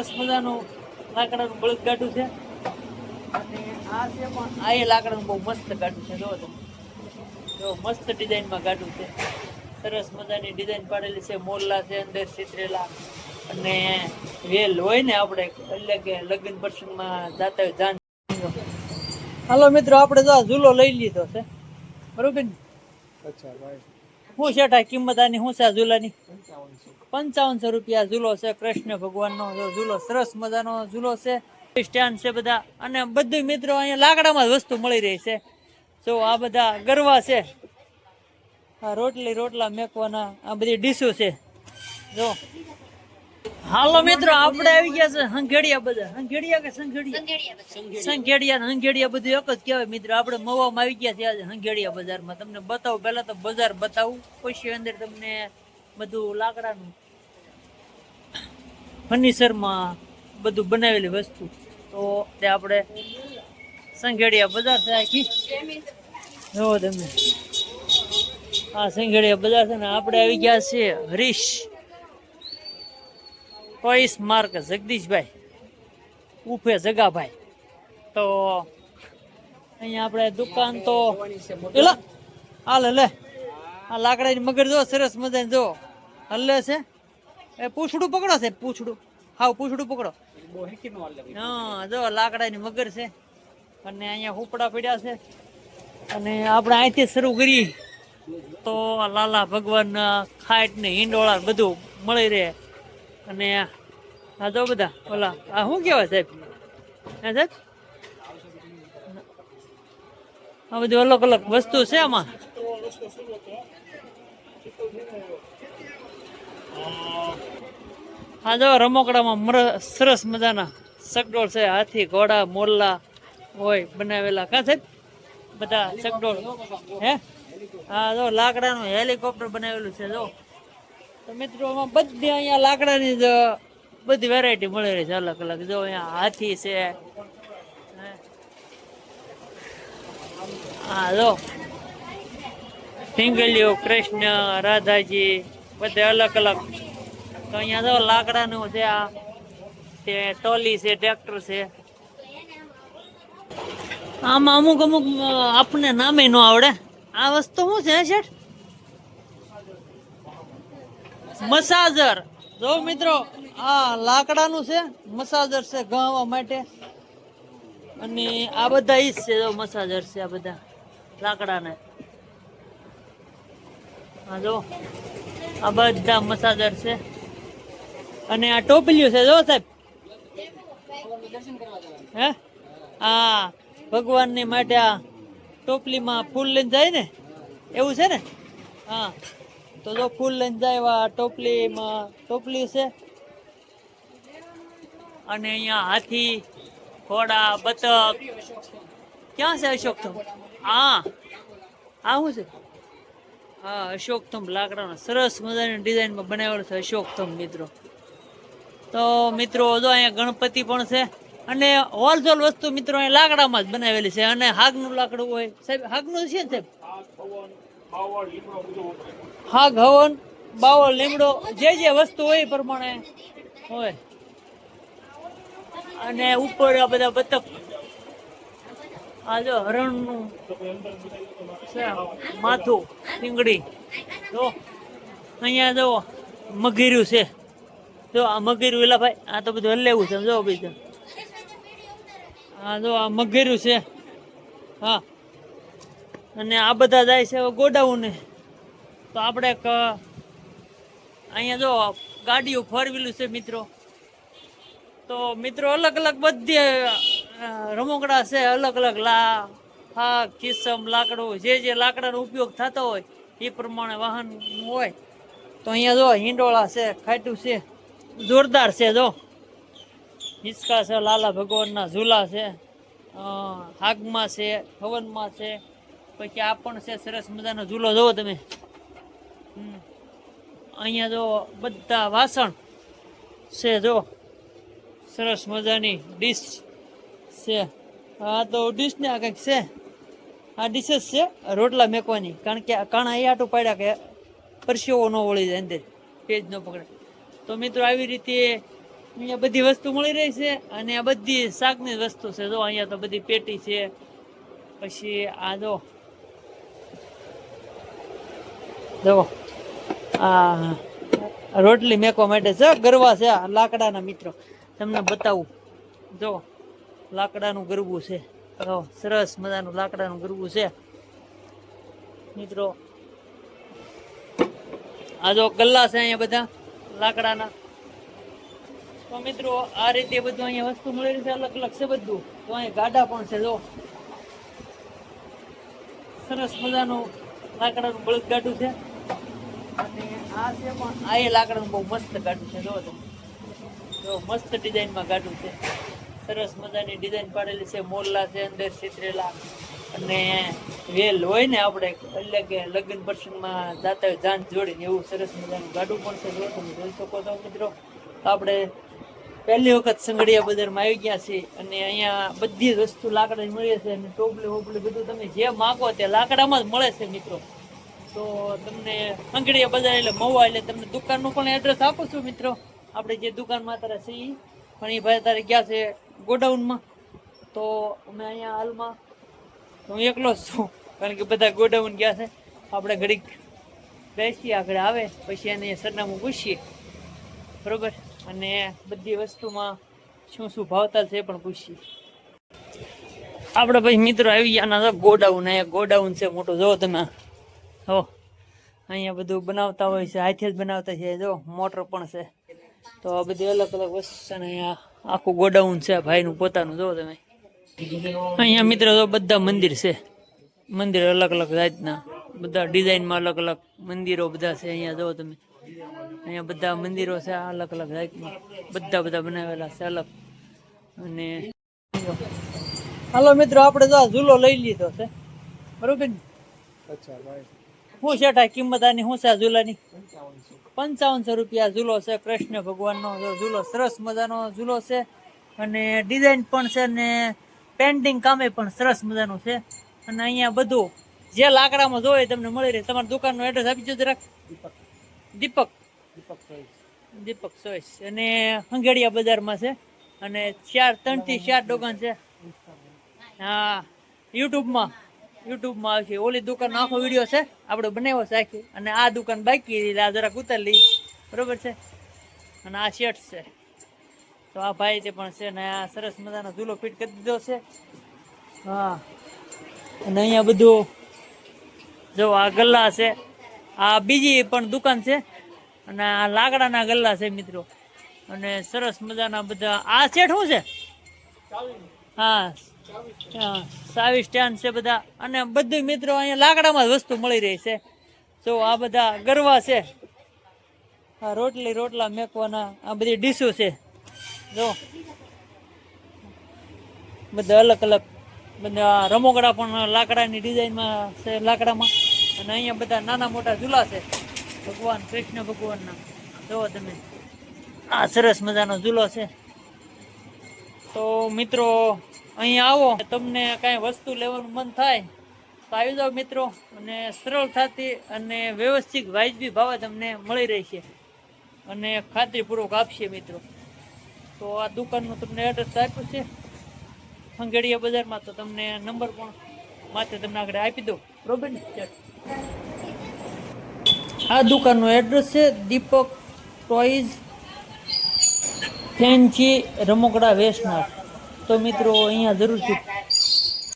સરસ મજાનું લાકડાનું બળદ ગાડું છે અને આ છે પણ આ એ લાકડાનું બહુ મસ્ત ગાડું છે. જો તમે જો મસ્ત ડિઝાઇનમાં ગાડું છે, સરસ મજાની ડિઝાઇન પાડેલી છે, મોરલા છે અંદર ચિત્રેલા અને વેલ હોય ને આપણે એટલે કે લગ્ન પ્રસંગમાં જાતા હોય જાન. હાલો મિત્રો, આપણે તો ઝૂલો લઈ લીધો છે બરોબર ને. અચ્છા ભાઈ, શું છે કિંમત આની? શું છે આ ઝૂલાની? 5500 રૂપિયા ઝૂલો છે. કૃષ્ણ ભગવાનનો ઝૂલો, સરસ મજાનો ઝૂલો છે. સ્ટેન્ડ છે બધા, અને બધું મિત્રો અહીંયા લાકડામાં જ વસ્તુ મળી રહી છે. જો આ બધા ગરવા છે, આ રોટલા મેકવાના, આ બધી ડીશો છે. જો હાલો મિત્રો, આપણે આવી ગયા છે હંગેડિયા. બધા હંગેડિયા કે સંઘેડિયા બધું એક જ કહેવાય મિત્રો. આપણે મવામાં આવી ગયા છે આજે હંગેડિયા બજારમાં. તમને બતાવું, પહેલા તો બજાર બતાવું, પછી અંદર તમને બધું લાકડાનું ફર્નિચરમાં બધું બનાવેલી વસ્તુ. તો તે આપણે સંઘેડિયા બજાર છે આખી. જો તમે આ સંઘેડિયા બજાર છે ને આપણે આવી ગયા છે હરીશ ચોઈસ માર્ક જગદીશભાઈ ઉફે જગાભાઈ. તો અહીંયા આપણે દુકાન તો એલા હાલ લે, આ લાકડાની મગર જો સરસ મજાની જો હલ્લે છે. એ પૂછડું પકડો છે, પૂછડું હાવ પૂછડું પકડો. હા જો લાકડાની મગર છે અને અહીંયા હુપડા પડ્યા છે. અને આપણે અહીંથી શરૂ કરીએ તો લાલા ભગવાન ખાટ ને હિંડોળા બધું મળી રહે. અને આ જો બધા ઓલા આ શું કહેવાય સાહેબ? હે સાહેબ, આ બધી અલગ અલગ વસ્તુ છે આમાં. આ જો રમકડામાં સરસ મજાના સગડોળ છે, હાથી ઘોડા મોરલા હોય બનાવેલા. કા સાહેબ બધા સગડોળ હે? હા જો લાકડાનું હેલિકોપ્ટર બનાવેલું છે. જો તો મિત્રો આમાં બધી અહીંયા લાકડાની જ બધી વેરાયટી મળી રહી છે અલગ અલગ. જો અહીંયા હાથી છે, હા જો પિંગલીઓ, કૃષ્ણ, રાધાજી બધે અલગ અલગ. તો અહીંયા જો લાકડાનું છે, આ તે ટોલી છે, ટ્રેક્ટર છે. આમાં અમુક આપણને નામે ન આવડે. આ વસ્તુ શું છે શેઠ? મસાજર. જો મિત્રો આ લાકડાનું છે, મસાજર છે ઘાવા માટે. અને આ બધા ઈ છે, જો મસાજર છે આ બધા લાકડાને. હા જો આ બધા મસાજર છે. અને આ ટોપલીઓ છે જો સાહેબ. હે હા, ભગવાનની માટે આ ટોપલીમાં ફૂલ લઈને જાય ને એવું છે ને. હા તો જો ફૂલ લઈને જાય આ ટોપલીમાં ટોપલી છે. અને અહીંયા હાથી ઘોડા બતક ક્યાં છે? અશોકથંભ. હા આ શું છે? હા અશોકથંભ લાકડાનો સરસ મજાની ડિઝાઇનમાં બનાવેલો છે અશોકથંભ મિત્રો. તો મિત્રો જો અહીંયા ગણપતિ પણ છે. અને હોલસેલ વસ્તુ મિત્રો અહીંયા લાકડામાં જ બનાવેલી છે. અને હાગનું લાકડું હોય સાહેબ, હાગનું છે ને સાહેબ? હાગ, હવન, બાવળ, લીમડો જે વસ્તુ હોય એ પ્રમાણે હોય. અને ઉપર આ બધા બતક, આ જો હરણનું છે માથું, રીંગડી. જો અહીંયા જો મગીર્યું છે. જો આ મગીર્યું એલા ભાઈ, આ તો બધું હલેવું છે. જો બીજું હા જો આ મગીર્યું છે. હા અને આ બધા જાય છે ગોડાઉન. તો આપણે અહીંયા જો ગાડીઓ ફોર વ્હીલર છે મિત્રો. તો મિત્રો અલગ અલગ બધી રમકડા છે, અલગ અલગ હાક, કિસમ, લાકડું જે લાકડાનો ઉપયોગ થતો હોય એ પ્રમાણે વાહન હોય. તો અહીંયા જો હિંડોળા છે, ખાટું છે, જોરદાર છે. જો હિંચકા છે, લાલા ભગવાનના ઝૂલા છે, હાગમાં છે, હવનમાં છે. પછી આ પણ છે સરસ મજાનો ઝૂલો. જોવો તમે અહીંયા જો બધા વાસણ છે. જો સરસ મજાની ડીશ છે. હા તો ડીશ ને આ કંઈક છે, આ ડીશેસ છે રોટલા મેકવાની. કારણ કે કાણા એ આટું પાડ્યા કે પરસેવો ન વળી જાય અંદર, પેજ ન પકડે. તો મિત્રો આવી રીતે અહીંયા બધી વસ્તુ મળી રહી છે અને આ બધી શાકની જ વસ્તુ છે. જો અહીંયા તો બધી પેટી છે, પછી આ જો આ રોટલી મેકવા માટે છે, ગરવા છે લાકડાના. મિત્રો તમને બતાવું, જો લાકડાનું ગરબું છે. સરસ મજાનું લાકડાનું ગરબું છે મિત્રો. આ જો ગલ્લા છે અહીંયા બધા લાકડાના. તો મિત્રો આ રીતે બધું અહીંયા વસ્તુ મળી રહી છે, અલગ અલગ છે બધું. તો અહીંયા ગાડા પણ છે, જો સરસ મજાનું લાકડાનું બળદ ગાડું છે. અને આ છે પણ આ એ લાકડાનું બહુ મસ્ત ગાડું છે. જો મસ્ત ડિઝાઇનમાં ગાડું છે, સરસ મજાની ડિઝાઇન પાડેલી છે. મોરલા છે અંદર છેતરેલા, અને વેલ હોય ને આપણે એટલે કે લગ્ન પ્રસંગમાં જાતા હોય જાન જોડીને, એવું સરસ મજાનું ગાડું પણ છે. જો તમે જોઈ શકો છો મિત્રો. આપણે પહેલી વખત સંઘડિયા બજારમાં આવી ગયા છીએ અને અહીંયા બધી જ વસ્તુ લાકડાની મળે છે. અને ટોપલી વોપલી બધું તમે જે માગો તે લાકડામાં જ મળે છે મિત્રો. તો તમને સંઘડિયા બજાર એટલે મહુવા, એટલે તમને દુકાનનું પણ એડ્રેસ આપું છું મિત્રો. આપણે જે દુકાનમાં અત્યારે છીએ પણ એ ભાઈ અત્યારે ગયા છે ગોડાઉનમાં. તો અમે અહીંયા હાલમાં હું એકલો જ છું, કારણ કે બધા ગોડાઉન ગયા છે. આપણે ઘડીક બેસીએ, આગળ આવે પછી એને સરનામું પૂછીએ, બરોબર. અને બધી વસ્તુમાં શું શું ભાવતાલ છે એ પણ પૂછીએ. આપણે પછી મિત્રો આવી ગયા ગોડાઉન. અહીંયા ગોડાઉન છે મોટું, જો તમે. હો અહીંયા બધું બનાવતા હોય છે, હાથે જ બનાવતા છે. જો મોટર પણ છે. તો આ બધી અલગ અલગ વસ્તુ છે ને અહીંયા આખું ગોડાઉન છે ભાઈનું પોતાનું. જો તમે અહીંયા મિત્રો જો બધા મંદિર છે, મંદિર અલગ અલગ જાતના, બધા ડિઝાઇનમાં અલગ અલગ મંદિરો બધા છે. અહીંયા જો તમે, અહીંયા બધા મંદિરો છે અલગ અલગ જાતના, બધા બનાવેલા છે અલગ. અને હાલો મિત્રો, આપણે જો ઝૂલો લઈ લીધો છે, બરોબર ને? શું છે કિંમત આની? શું છે આ ઝૂલાની? 5500 રૂપિયા ઝૂલો છે. કૃષ્ણ ભગવાનનો ઝૂલો, સરસ મજાનો ઝૂલો છે. અને ડિઝાઇન પણ છે ને પેન્ટિંગ કામે પણ સરસ મજાનું છે. અને અહીંયા બધું જે લાકડામાં જોઈએ તમને મળી રહે. તમારી દુકાનનું એડ્રેસ આપી દો જરાક. દીપક ચોઈસ, અને હંગેડિયા બજારમાં છે. અને 3 થી 4 દુકાન છે. હા, યુટ્યુબમાં આવશે. ઓલી દુકાન આખો વિડીયો છે આપણે બનાવ્યો છે આખી, અને આ દુકાન બાકી આ જરાક ઉતારી, બરોબર છે. અને આ શર્ટ છે. તો આ ભાઈ તે પણ છે ને આ સરસ મજાનો ઝૂલો ફિટ કરી દીધો છે. હા, અને અહીંયા બધું જો આ ગલ્લા છે. આ બીજી પણ દુકાન છે અને આ લાકડાના ગલ્લા છે મિત્રો. અને સરસ મજાના બધા. આ સેટ શું છે? હા, સાવી સ્ટેન્ડ છે બધા. અને બધું મિત્રો અહીંયા લાકડામાં જ વસ્તુ મળી રહી છે. જો આ બધા ગરવા છે, આ રોટલા મેકવાના, આ બધી ડીશો છે. જો બધા અલગ અલગ બધા રમકડા પણ લાકડાની ડિઝાઇનમાં છે, લાકડામાં. અને અહીંયા બધા નાના મોટા ઝૂલા છે ભગવાન કૃષ્ણ ભગવાનના. જો તમે, આ સરસ મજાનો ઝૂલો છે. તો મિત્રો અહીંયા આવો, તમને કાંઈ વસ્તુ લેવાનું મન થાય તો આવી જાઓ મિત્રો. અને સરળતાથી અને વ્યવસ્થિત વાજબી ભાવે તમને મળી રહેશે અને ખાતરીપૂર્વક આપશે મિત્રો. તો આ દુકાનનું તમને એડ્રેસ આપ્યું છે હંગેડિયા બજારમાં. તો તમને નંબર પણ માથે તમને આગળ આપી દો, બરોબર ને? આ દુકાનનું એડ્રેસ છે દીપક ટોયઝ, ફેન્સી રમકડા વેચનાર. તો મિત્રો અહીંયા જરૂરથી